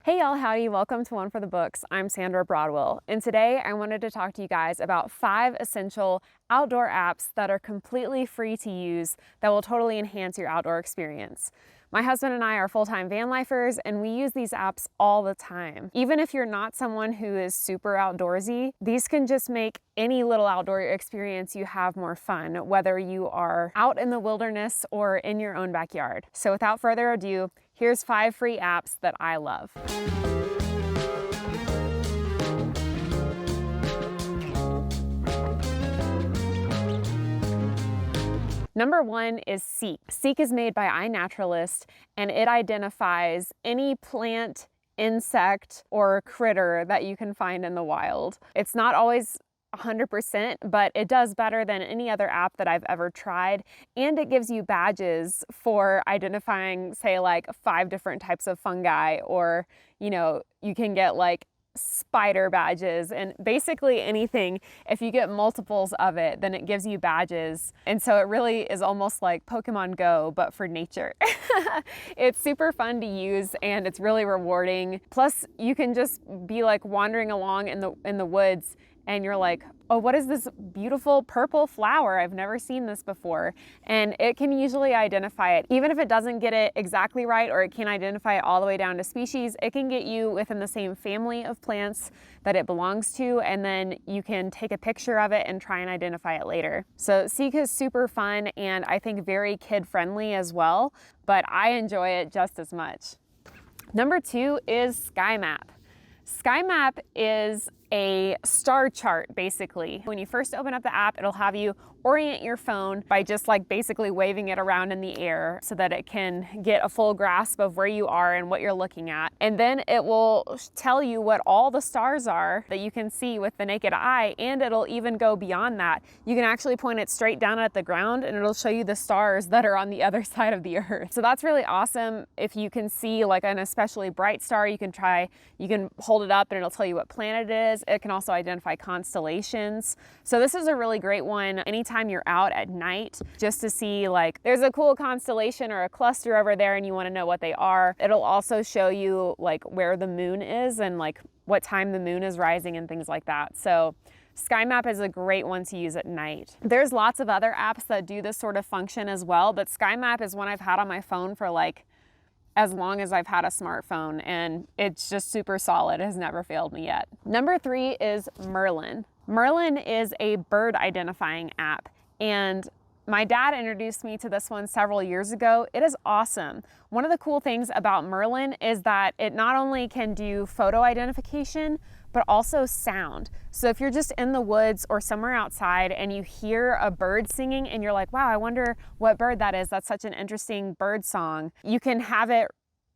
Hey y'all, howdy, welcome to One for the Books. I'm Sandra Broadwell, and today I wanted to talk to you guys about 5 essential outdoor apps that are completely free to use that will totally enhance your outdoor experience. My husband and I are full-time van lifers, and we use these apps all the time. Even if you're not someone who is super outdoorsy, these can just make any little outdoor experience you have more fun, whether you are out in the wilderness or in your own backyard. So without further ado, here's 5 free apps that I love. Number 1 is Seek. Seek is made by iNaturalist, and it identifies any plant, insect, or critter that you can find in the wild. It's not always 100%, but it does better than any other app that I've ever tried, and it gives you badges for identifying, say, like 5 different types of fungi, or you can get like spider badges and basically anything. If you get multiples of it, then it gives you badges, and so it really is almost like Pokemon Go but for nature. It's super fun to use and it's really rewarding. Plus you can just be like wandering along in the woods and you're like, oh, what is this beautiful purple flower? I've never seen this before. And it can usually identify it. Even if it doesn't get it exactly right, or it can't identify it all the way down to species, it can get you within the same family of plants that it belongs to, and then you can take a picture of it and try and identify it later. So Seek is super fun and I think very kid-friendly as well, but I enjoy it just as much. Number 2 is SkyMap. SkyMap is a star chart, basically. When you first open up the app, it'll have you orient your phone by just like basically waving it around in the air so that it can get a full grasp of where you are and what you're looking at. And then it will tell you what all the stars are that you can see with the naked eye, and it'll even go beyond that. You can actually point it straight down at the ground and it'll show you the stars that are on the other side of the earth. So that's really awesome. If you can see like an especially bright star, you can hold it up and it'll tell you what planet it is. It can also identify constellations. So this is a really great one anytime you're out at night, just to see like there's a cool constellation or a cluster over there and you want to know what they are. It'll also show you like where the moon is and like what time the moon is rising and things like that. So SkyMap is a great one to use at night. There's lots of other apps that do this sort of function as well, but SkyMap is one I've had on my phone for like as long as I've had a smartphone, and it's just super solid. It has never failed me yet. Number 3 is Merlin. Merlin is a bird identifying app, and my dad introduced me to this one several years ago. It is awesome. One of the cool things about Merlin is that it not only can do photo identification, but also sound. So if you're just in the woods or somewhere outside and you hear a bird singing and you're like, wow, I wonder what bird that is. That's such an interesting bird song. You can have it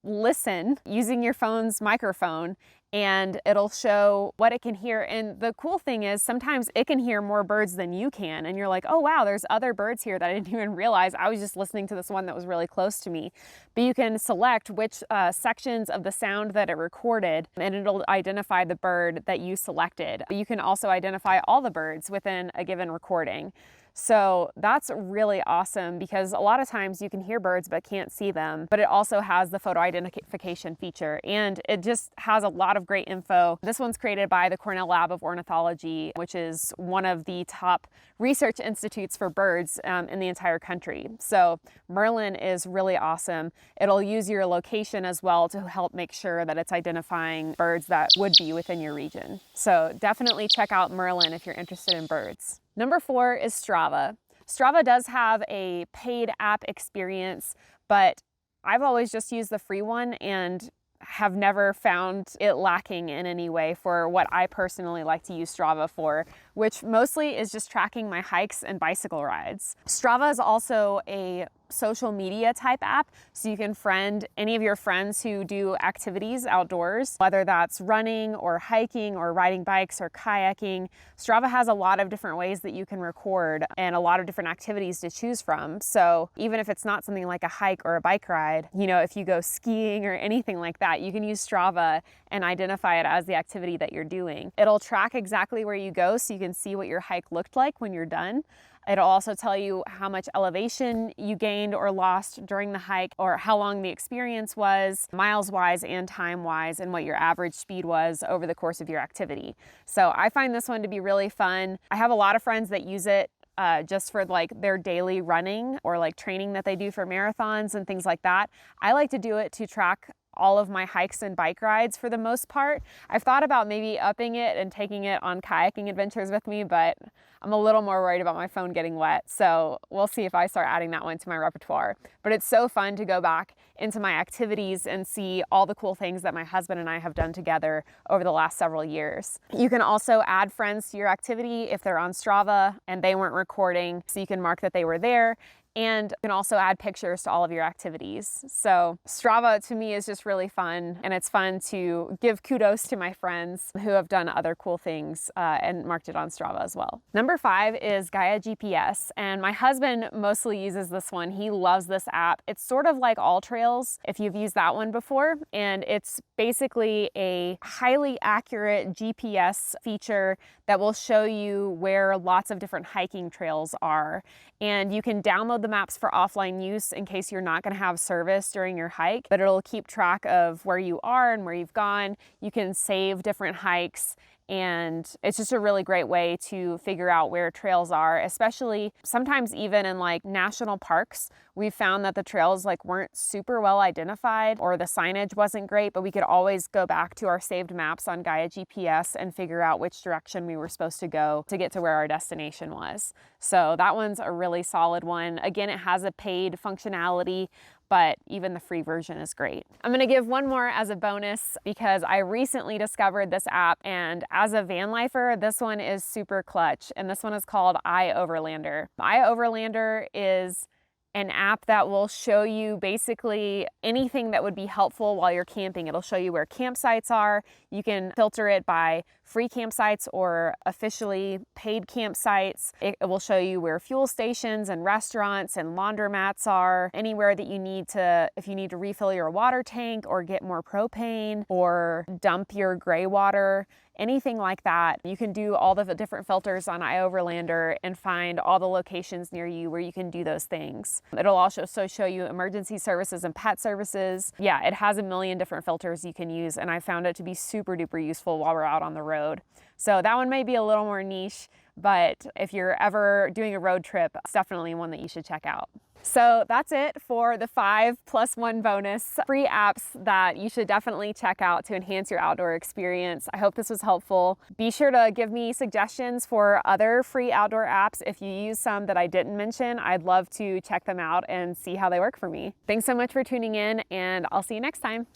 listen using your phone's microphone and it'll show what it can hear. And the cool thing is sometimes it can hear more birds than you can. And you're like, oh wow, there's other birds here that I didn't even realize. I was just listening to this one that was really close to me. But you can select which sections of the sound that it recorded and it'll identify the bird that you selected. You can also identify all the birds within a given recording. So that's really awesome because a lot of times you can hear birds but can't see them, but it also has the photo identification feature and it just has a lot of great info. This one's created by the Cornell Lab of Ornithology, which is one of the top research institutes for birds in the entire country. So Merlin is really awesome. It'll use your location as well to help make sure that it's identifying birds that would be within your region. So definitely check out Merlin if you're interested in birds. Number 4 is Strava. Strava does have a paid app experience, but I've always just used the free one and have never found it lacking in any way for what I personally like to use Strava for, which mostly is just tracking my hikes and bicycle rides. Strava is also a social media type app, so you can friend any of your friends who do activities outdoors, whether that's running or hiking or riding bikes or kayaking. Strava has a lot of different ways that you can record and a lot of different activities to choose from. So even if it's not something like a hike or a bike ride, if you go skiing or anything like that, you can use Strava and identify it as the activity that you're doing. It'll track exactly where you go so you can see what your hike looked like when you're done. It'll also tell you how much elevation you gained or lost during the hike, or how long the experience was, miles-wise and time-wise, and what your average speed was over the course of your activity. So I find this one to be really fun. I have a lot of friends that use it just for like their daily running or like training that they do for marathons and things like that. I like to do it to track all of my hikes and bike rides for the most part. I've thought about maybe upping it and taking it on kayaking adventures with me, but I'm a little more worried about my phone getting wet. So we'll see if I start adding that one to my repertoire. But it's so fun to go back into my activities and see all the cool things that my husband and I have done together over the last several years. You can also add friends to your activity if they're on Strava and they weren't recording, so you can mark that they were there. And you can also add pictures to all of your activities. So Strava to me is just really fun, and it's fun to give kudos to my friends who have done other cool things and marked it on Strava as well. Number 5 is Gaia GPS, and my husband mostly uses this one. He loves this app. It's sort of like All Trails, if you've used that one before, and it's basically a highly accurate GPS feature that will show you where lots of different hiking trails are. And you can download the maps for offline use in case you're not going to have service during your hike, but it'll keep track of where you are and where you've gone. You can save different hikes, and it's just a really great way to figure out where trails are, especially sometimes even in like national parks. We've found that the trails like weren't super well identified or the signage wasn't great, but we could always go back to our saved maps on Gaia GPS and figure out which direction we were supposed to go to get to where our destination was. So that one's a really solid one. Again, it has a paid functionality, but even the free version is great. I'm gonna give one more as a bonus because I recently discovered this app, and as a van lifer, this one is super clutch, and this one is called iOverlander. iOverlander is an app that will show you basically anything that would be helpful while you're camping. It'll show you where campsites are. You can filter it by free campsites or officially paid campsites. It will show you where fuel stations and restaurants and laundromats are, anywhere that you need to, if you need to refill your water tank or get more propane or dump your gray water, anything like that. You can do all the different filters on iOverlander and find all the locations near you where you can do those things. It'll also show you emergency services and pet services. Yeah, it has a million different filters you can use, and I found it to be super duper useful while we're out on the road. So that one may be a little more niche, but if you're ever doing a road trip, it's definitely one that you should check out. So that's it for the 5+1 bonus free apps that you should definitely check out to enhance your outdoor experience. I hope this was helpful. Be sure to give me suggestions for other free outdoor apps. If you use some that I didn't mention, I'd love to check them out and see how they work for me. Thanks so much for tuning in, and I'll see you next time.